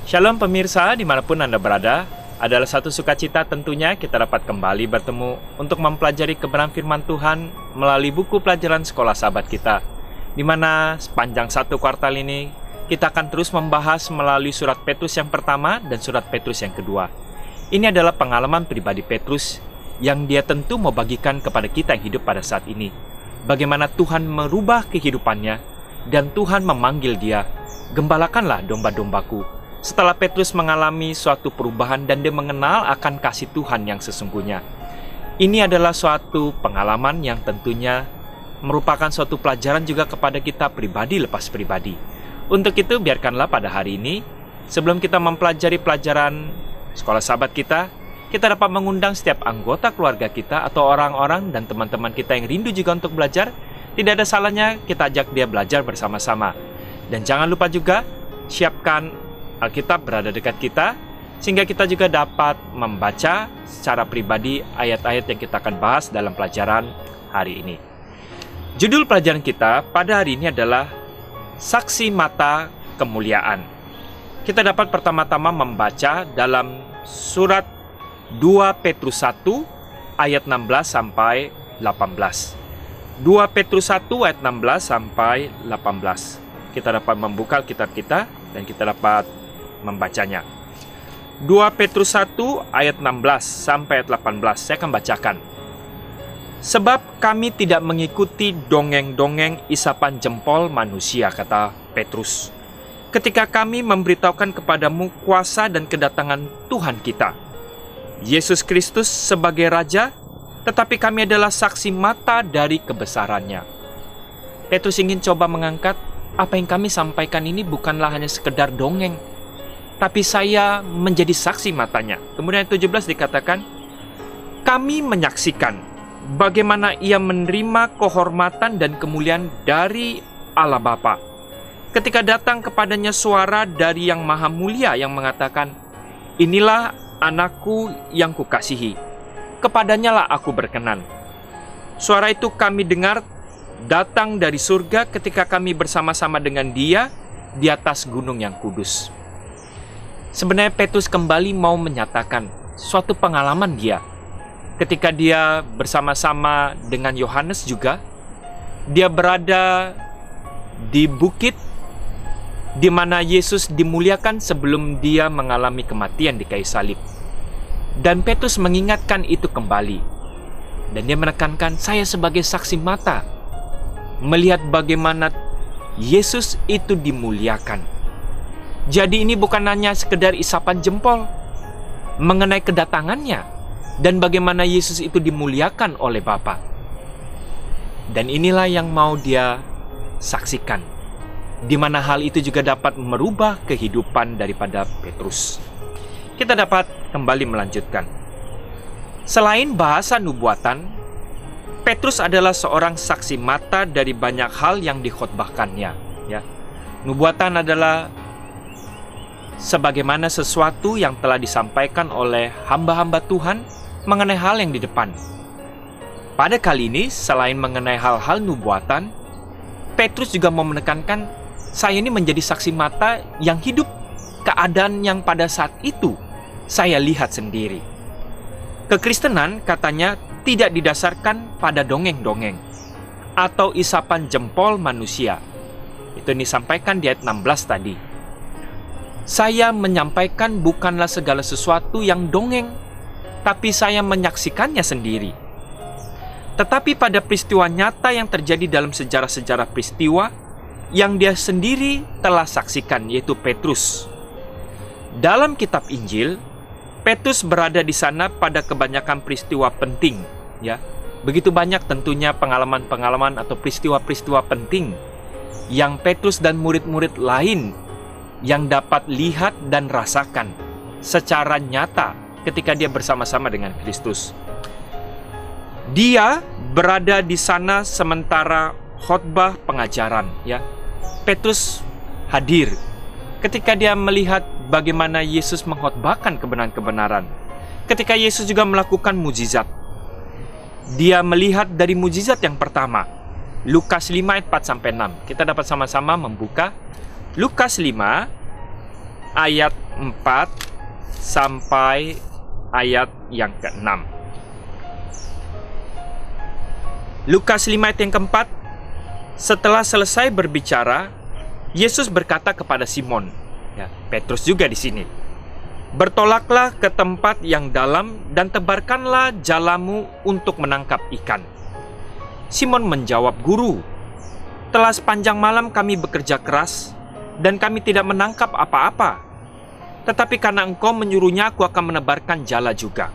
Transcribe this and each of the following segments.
Shalom pemirsa, dimanapun Anda berada, adalah satu sukacita tentunya kita dapat kembali bertemu untuk mempelajari kebenaran firman Tuhan melalui buku pelajaran sekolah sahabat kita, di mana sepanjang satu kuartal ini kita akan terus membahas melalui surat Petrus yang pertama dan surat Petrus yang kedua. Ini adalah pengalaman pribadi Petrus yang dia tentu mau bagikan kepada kita yang hidup pada saat ini. Bagaimana Tuhan merubah kehidupannya dan Tuhan memanggil dia, "Gembalakanlah domba-dombaku." Setelah Petrus mengalami suatu perubahan dan dia mengenal akan kasih Tuhan yang sesungguhnya. Ini adalah suatu pengalaman yang tentunya merupakan suatu pelajaran juga kepada kita pribadi lepas pribadi. Untuk itu biarkanlah pada hari ini, sebelum kita mempelajari pelajaran sekolah sahabat kita dapat mengundang setiap anggota keluarga kita atau orang-orang dan teman-teman kita yang rindu juga untuk belajar. Tidak ada salahnya kita ajak dia belajar bersama-sama. Dan jangan lupa juga siapkan Alkitab berada dekat kita, sehingga kita juga dapat membaca secara pribadi ayat-ayat yang kita akan bahas dalam pelajaran hari ini. Judul pelajaran kita pada hari ini adalah Saksi Mata Kemuliaan. Kita dapat pertama-tama membaca dalam surat 2 Petrus 1 ayat 16 sampai 18. 2 Petrus 1 ayat 16 sampai 18. Kita dapat membuka Alkitab kita dan kita dapat membacanya. 2 Petrus 1 ayat 16 sampai ayat 18. Saya akan bacakan. Sebab kami tidak mengikuti dongeng-dongeng isapan jempol manusia, kata Petrus, ketika kami memberitahukan kepadamu kuasa dan kedatangan Tuhan kita, Yesus Kristus sebagai Raja, tetapi kami adalah saksi mata dari kebesarannya. Petrus ingin coba mengangkat apa yang kami sampaikan ini bukanlah hanya sekedar dongeng, tapi saya menjadi saksi matanya. Kemudian 17 dikatakan, kami menyaksikan bagaimana ia menerima kehormatan dan kemuliaan dari Allah Bapa. Ketika datang kepadanya suara dari Yang Maha Mulia yang mengatakan, inilah anakku yang kukasihi, kepadanya lah aku berkenan. Suara itu kami dengar datang dari surga ketika kami bersama-sama dengan dia di atas gunung yang kudus. Sebenarnya Petrus kembali mau menyatakan suatu pengalaman dia. Ketika dia bersama-sama dengan Yohanes juga, dia berada di bukit di mana Yesus dimuliakan sebelum dia mengalami kematian di kayu salib. Dan Petrus mengingatkan itu kembali. Dan dia menekankan, saya sebagai saksi mata melihat bagaimana Yesus itu dimuliakan. Jadi ini bukan hanya sekedar isapan jempol mengenai kedatangannya dan bagaimana Yesus itu dimuliakan oleh Bapa. Dan inilah yang mau dia saksikan, di mana hal itu juga dapat merubah kehidupan daripada Petrus. Kita dapat kembali melanjutkan. Selain bahasa nubuatan, Petrus adalah seorang saksi mata dari banyak hal yang dikhotbahkannya. Ya, nubuatan adalah sebagaimana sesuatu yang telah disampaikan oleh hamba-hamba Tuhan mengenai hal yang di depan. Pada kali ini, selain mengenai hal-hal nubuatan, Petrus juga mau menekankan, saya ini menjadi saksi mata yang hidup keadaan yang pada saat itu saya lihat sendiri. Kekristenan katanya tidak didasarkan pada dongeng-dongeng atau isapan jempol manusia. Itu disampaikan di ayat 16 tadi. Saya menyampaikan bukanlah segala sesuatu yang dongeng, tapi saya menyaksikannya sendiri. Tetapi pada peristiwa nyata yang terjadi dalam sejarah-sejarah peristiwa yang dia sendiri telah saksikan, yaitu Petrus. Dalam kitab Injil, Petrus berada di sana pada kebanyakan peristiwa penting. Ya, begitu banyak tentunya pengalaman-pengalaman atau peristiwa-peristiwa penting yang Petrus dan murid-murid lain yang dapat lihat dan rasakan secara nyata ketika dia bersama-sama dengan Kristus. Dia berada di sana sementara khotbah pengajaran, ya. Petrus hadir ketika dia melihat bagaimana Yesus mengkhotbahkan kebenaran-kebenaran. Ketika Yesus juga melakukan mujizat, dia melihat dari mujizat yang pertama, Lukas 5 ayat 4-6. Kita dapat sama-sama membuka Lukas 5 ayat ke-4 sampai ayat yang ke-6. Lukas 5 ayat yang ke-4. Setelah selesai berbicara, Yesus berkata kepada Simon, Petrus juga di sini, "Bertolaklah ke tempat yang dalam dan tebarkanlah jalamu untuk menangkap ikan." Simon menjawab, "Guru, telah sepanjang malam kami bekerja keras dan kami tidak menangkap apa-apa. Tetapi karena Engkau menyuruhnya, aku akan menebarkan jala juga."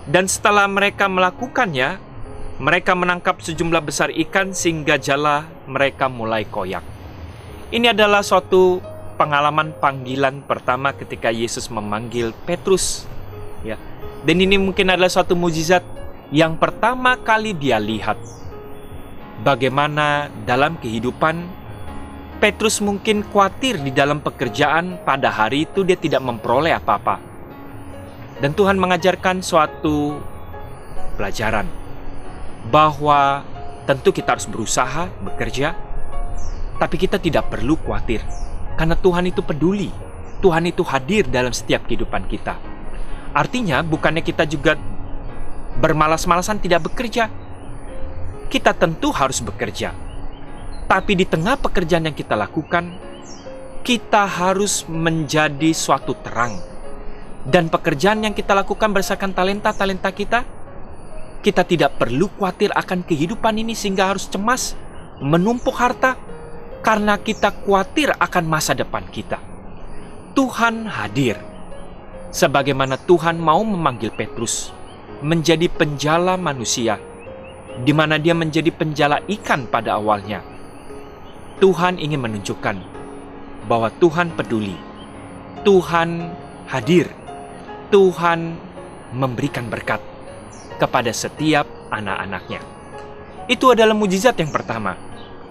Dan setelah mereka melakukannya, mereka menangkap sejumlah besar ikan sehingga jala mereka mulai koyak. Ini adalah suatu pengalaman panggilan pertama ketika Yesus memanggil Petrus. Dan ini mungkin adalah suatu mukjizat yang pertama kali dia lihat. Bagaimana dalam kehidupan Petrus mungkin khawatir di dalam pekerjaan pada hari itu dia tidak memperoleh apa-apa. Dan Tuhan mengajarkan suatu pelajaran bahwa tentu kita harus berusaha, bekerja, tapi kita tidak perlu khawatir. Karena Tuhan itu peduli. Tuhan itu hadir dalam setiap kehidupan kita. Artinya bukannya kita juga bermalas-malasan tidak bekerja. Kita tentu harus bekerja. Tapi di tengah pekerjaan yang kita lakukan, kita harus menjadi suatu terang. Dan pekerjaan yang kita lakukan berdasarkan talenta-talenta kita, kita tidak perlu khawatir akan kehidupan ini sehingga harus cemas, menumpuk harta, karena kita khawatir akan masa depan kita. Tuhan hadir. Sebagaimana Tuhan mau memanggil Petrus menjadi penjala manusia, di mana dia menjadi penjala ikan pada awalnya. Tuhan ingin menunjukkan bahwa Tuhan peduli. Tuhan hadir. Tuhan memberikan berkat kepada setiap anak-anaknya. Itu adalah mukjizat yang pertama.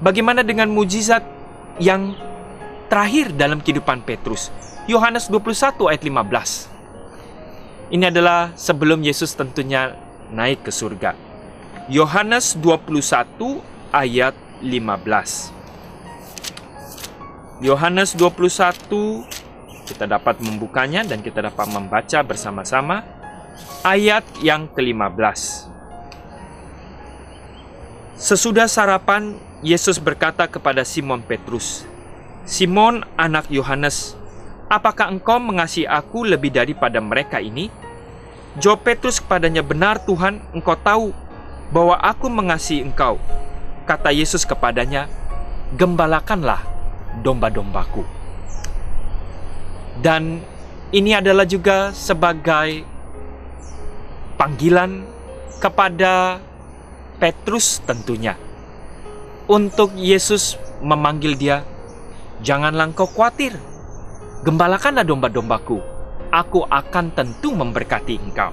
Bagaimana dengan mukjizat yang terakhir dalam kehidupan Petrus? Yohanes 21 ayat 15. Ini adalah sebelum Yesus tentunya naik ke surga. Yohanes 21 ayat 15. Yohanes 21, kita dapat membukanya dan kita dapat membaca bersama-sama ayat yang ke-15. Sesudah sarapan, Yesus berkata kepada Simon Petrus, "Simon, anak Yohanes, apakah engkau mengasihi aku lebih daripada mereka ini?" Jawab Petrus kepadanya, "Benar Tuhan, engkau tahu bahwa aku mengasihi engkau." Kata Yesus kepadanya, "Gembalakanlah domba-dombaku." Dan ini adalah juga sebagai panggilan kepada Petrus tentunya. Untuk Yesus memanggil dia, "Janganlah engkau khawatir, gembalakanlah domba-dombaku, aku akan tentu memberkati engkau."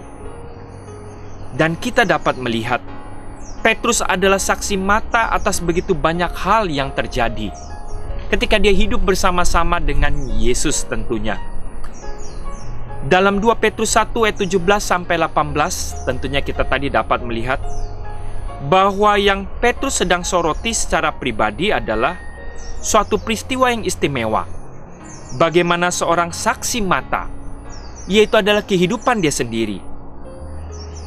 Dan kita dapat melihat, Petrus adalah saksi mata atas begitu banyak hal yang terjadi ketika dia hidup bersama-sama dengan Yesus tentunya. Dalam 2 Petrus 1 ayat 17 sampai 18, tentunya kita tadi dapat melihat bahwa yang Petrus sedang soroti secara pribadi adalah suatu peristiwa yang istimewa. Bagaimana seorang saksi mata, yaitu adalah kehidupan dia sendiri.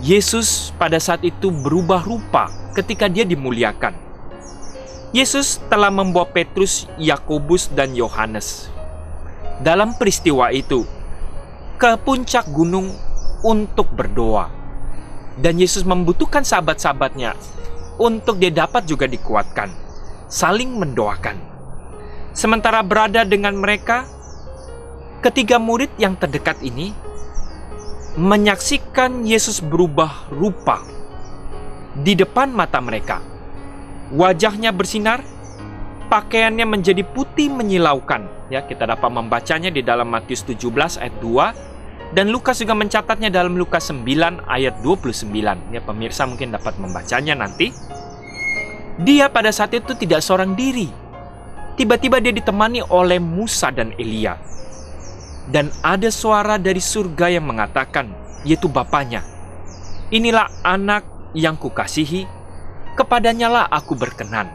Yesus pada saat itu berubah rupa ketika dia dimuliakan. Yesus telah membawa Petrus, Yakobus, dan Yohanes dalam peristiwa itu ke puncak gunung untuk berdoa. Dan Yesus membutuhkan sahabat-sahabatnya untuk dia dapat juga dikuatkan, saling mendoakan. Sementara berada dengan mereka, ketiga murid yang terdekat ini menyaksikan Yesus berubah rupa di depan mata mereka. Wajahnya bersinar, pakaiannya menjadi putih menyilaukan. Kita dapat membacanya di dalam Matius 17 ayat 2. Dan Lukas juga mencatatnya dalam Lukas 9 ayat 29. Pemirsa mungkin dapat membacanya nanti. Dia pada saat itu tidak seorang diri. Tiba-tiba dia ditemani oleh Musa dan Elia. Dan ada suara dari surga yang mengatakan, yaitu Bapanya, "Inilah anak yang kukasihi, kepadanya lah aku berkenan."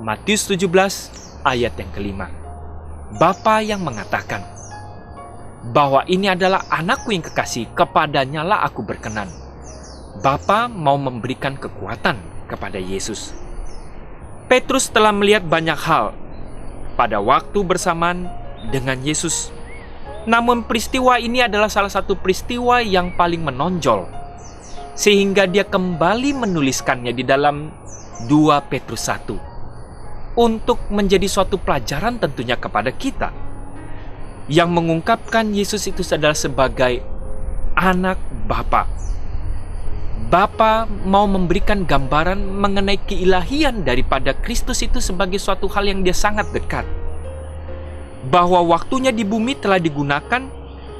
Matius 17 ayat yang kelima. Bapa yang mengatakan. bahwa ini adalah anakku yang kekasih, kepadanya lah aku berkenan. Bapa mau memberikan kekuatan kepada Yesus. Petrus telah melihat banyak hal pada waktu bersamaan dengan Yesus. Namun peristiwa ini adalah salah satu peristiwa yang paling menonjol, sehingga dia kembali menuliskannya di dalam 2 Petrus 1 untuk menjadi suatu pelajaran tentunya kepada kita, yang mengungkapkan Yesus itu adalah sebagai anak Bapa. Bapa mau memberikan gambaran mengenai keilahian daripada Kristus itu sebagai suatu hal yang dia sangat dekat, bahwa waktunya di bumi telah digunakan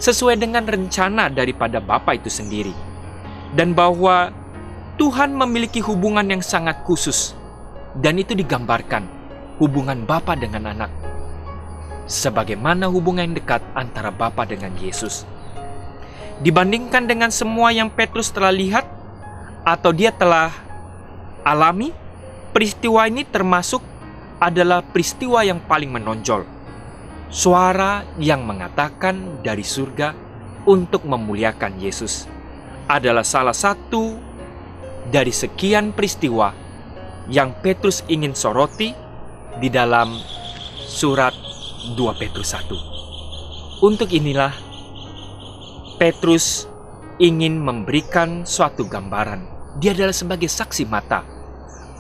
sesuai dengan rencana daripada Bapa itu sendiri, dan bahwa Tuhan memiliki hubungan yang sangat khusus, dan itu digambarkan hubungan Bapa dengan anak, sebagaimana hubungan yang dekat antara Bapa dengan Yesus. Dibandingkan dengan semua yang Petrus telah lihat atau dia telah alami, peristiwa ini termasuk adalah peristiwa yang paling menonjol. Suara yang mengatakan dari surga untuk memuliakan Yesus adalah salah satu dari sekian peristiwa yang Petrus ingin soroti di dalam surat 2 Petrus 1. Untuk inilah Petrus ingin memberikan suatu gambaran. Dia adalah sebagai saksi mata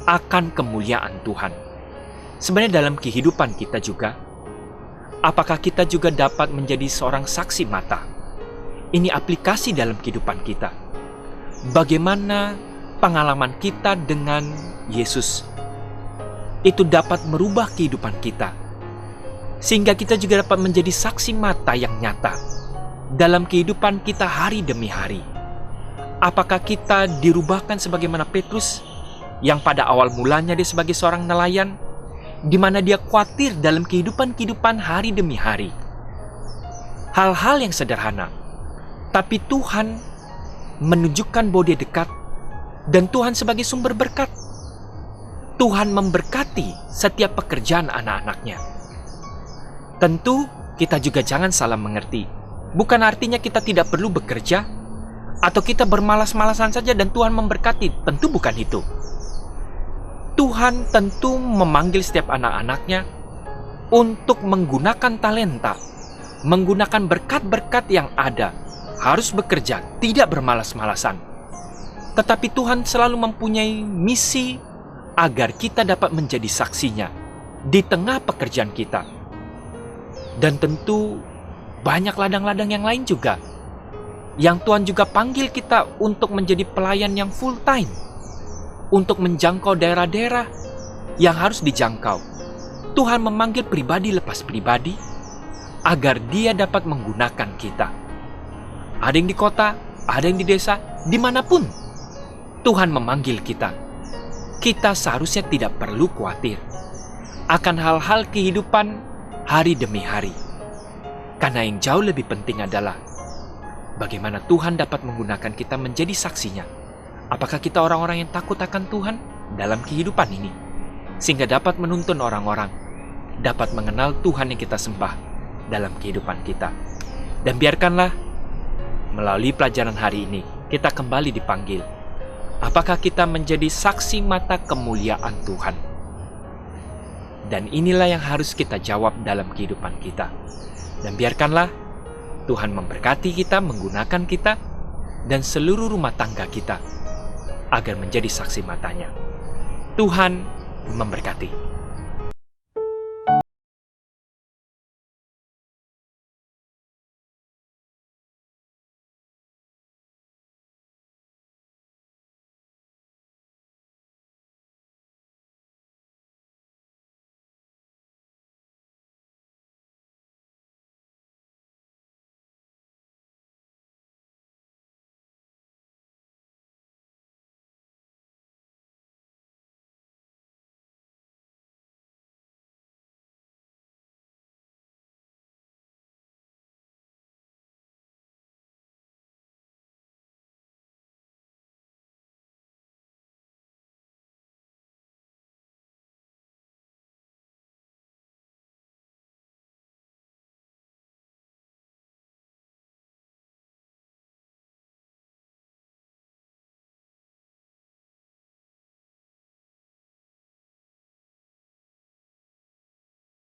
akan kemuliaan Tuhan. Sebenarnya dalam kehidupan kita juga, apakah kita juga dapat menjadi seorang saksi mata? Ini aplikasi dalam kehidupan kita. Bagaimana pengalaman kita dengan Yesus itu dapat merubah kehidupan kita, sehingga kita juga dapat menjadi saksi mata yang nyata dalam kehidupan kita hari demi hari. Apakah kita dirubahkan sebagaimana Petrus, yang pada awal mulanya dia sebagai seorang nelayan, di mana dia khawatir dalam kehidupan hari demi hari. Hal-hal yang sederhana, tapi Tuhan menunjukkan bahwa dia dekat, dan Tuhan sebagai sumber berkat. Tuhan memberkati setiap pekerjaan anak-anaknya. Tentu kita juga jangan salah mengerti. Bukan artinya kita tidak perlu bekerja, atau kita bermalas-malasan saja dan Tuhan memberkati. Tentu bukan itu. Tuhan tentu memanggil setiap anak-anaknya untuk menggunakan talenta, menggunakan berkat-berkat yang ada. Harus bekerja, tidak bermalas-malasan. Tetapi Tuhan selalu mempunyai misi agar kita dapat menjadi saksinya di tengah pekerjaan kita. Dan tentu banyak ladang-ladang yang lain juga, yang Tuhan juga panggil kita untuk menjadi pelayan yang full time, untuk menjangkau daerah-daerah yang harus dijangkau. Tuhan memanggil pribadi lepas pribadi agar dia dapat menggunakan kita. Ada yang di kota, ada yang di desa, dimanapun Tuhan memanggil kita. Kita seharusnya tidak perlu khawatir akan hal-hal kehidupan hari demi hari. Karena yang jauh lebih penting adalah bagaimana Tuhan dapat menggunakan kita menjadi saksinya. Apakah kita orang-orang yang takut akan Tuhan dalam kehidupan ini, sehingga dapat menuntun orang-orang, dapat mengenal Tuhan yang kita sembah dalam kehidupan kita. Dan biarkanlah melalui pelajaran hari ini kita kembali dipanggil. Apakah kita menjadi saksi mata kemuliaan Tuhan? Dan inilah yang harus kita jawab dalam kehidupan kita. Dan biarkanlah Tuhan memberkati kita, menggunakan kita, dan seluruh rumah tangga kita agar menjadi saksi matanya. Tuhan memberkati.